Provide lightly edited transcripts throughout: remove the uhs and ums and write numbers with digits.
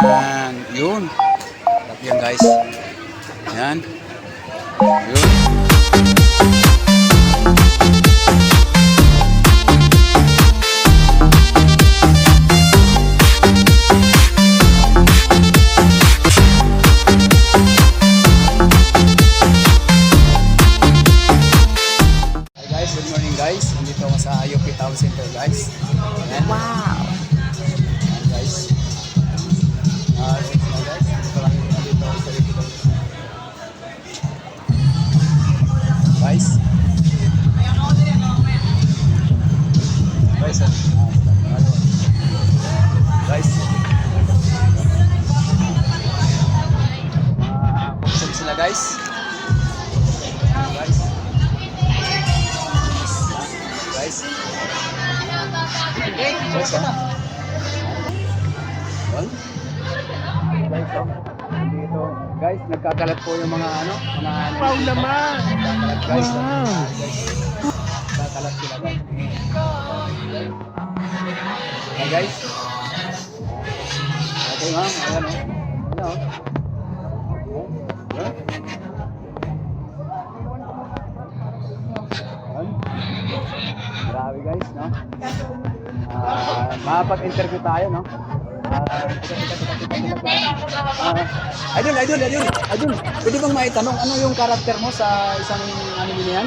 Yan, yun. Sarap yan guys. Yan. Yun. Hi guys, good morning guys. Nandito ako sa UP Town Center guys. Yan. Wow! Yan guys. Dito lang yung nandito ako sa UP Town Center. Guys. Guys, guys. Pumusap sila guys. Guys. Guys. Guys, Well, guys, dito. Guys, nagkakalat po yung mga ano, mga Wow naman! nagkakalat guys. Wow. Guys. Nagkakalat sila guys. Okay guys. Okay ma'am, ayan o. Ayan o. Ayan. Ayan. Grabe guys, no? Makapag-interview tayo, no? Idol, pwede bang maitanong ano yung karakter mo sa isang anime na yan?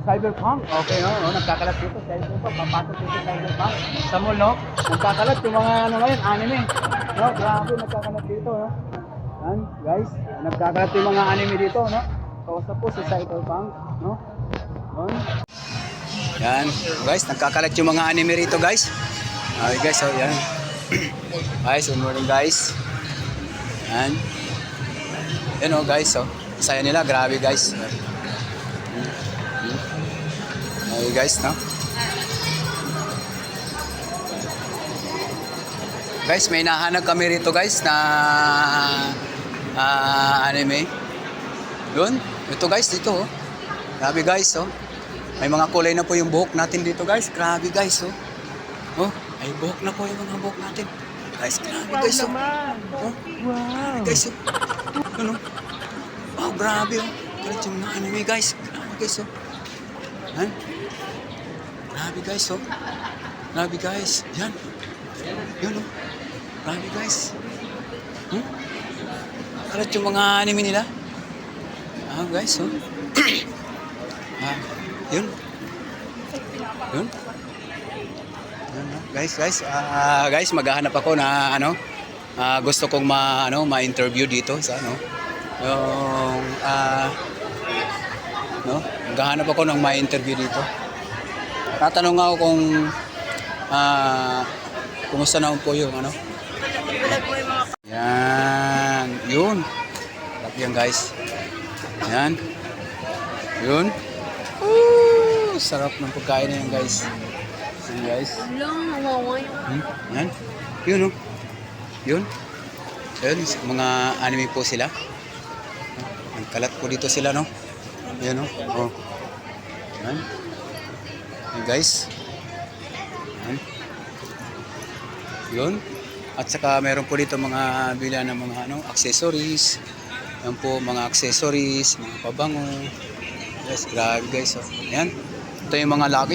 Cyberpunk? Okay, no? Nagkakalat dito, Cyberpunk, papasok dito Cyberpunk. Sa mall, no? Nagkakalat yung mga ano ngayon, anime. No? Grabe, nagkakalat dito, no? Yan, guys, nagkakalat yung mga anime dito, no? Kausap po si Cyberpunk, no? Yan, guys, nagkakalat yung mga anime rito, guys. Okay, guys, so yan. Guys, good morning, guys. Yan. Yan, oh, guys, so. Saya nila, grabe, guys. Okay, guys, no? Guys, may nahanap kami rito, guys, na anime. Yun, ito, guys, dito, oh. Grabe, guys, oh. May mga kulay na po yung buhok natin dito, guys. Grabe, guys, oh. Oh, ay buhok na po yung mga buhok natin. Guys, grabe, Wow guys, oh. naman! Oh, Wow! guys, oh. Ano? Wow, grabe, oh. Galit yung mga anime, guys. Grabe, guys, oh. Ha? Grabe, guys, oh. Grabe, guys. Yan. Yun, oh. Grabe, guys. Galit yung mga anime nila. Ah, guys, oh. Yun. Yun. Yun, no? Guys, guys, maghahanap ako na ano, gusto kong ma-interview dito sa ano. Yung no, maghahanap ako ng ma-interview dito. Tatanong ako kung kumusta naman po yung ano. Yan, yun. Sarap yan, guys. Yan. Yun. Sarap ng pagkain na yan, guys. Yan, guys. Yan. Yun, oh. Yun. Yun, mga anime po sila. Nagkalat po dito sila, no? Yan, oh. Oh. Yan. Yan, guys. Yan. Yun. At saka meron po dito mga bila ng mga ano, accessories. Yan po, mga accessories, mga pabango. Guys, grabe, guys, oh. Yan. Ito yung mga lagi.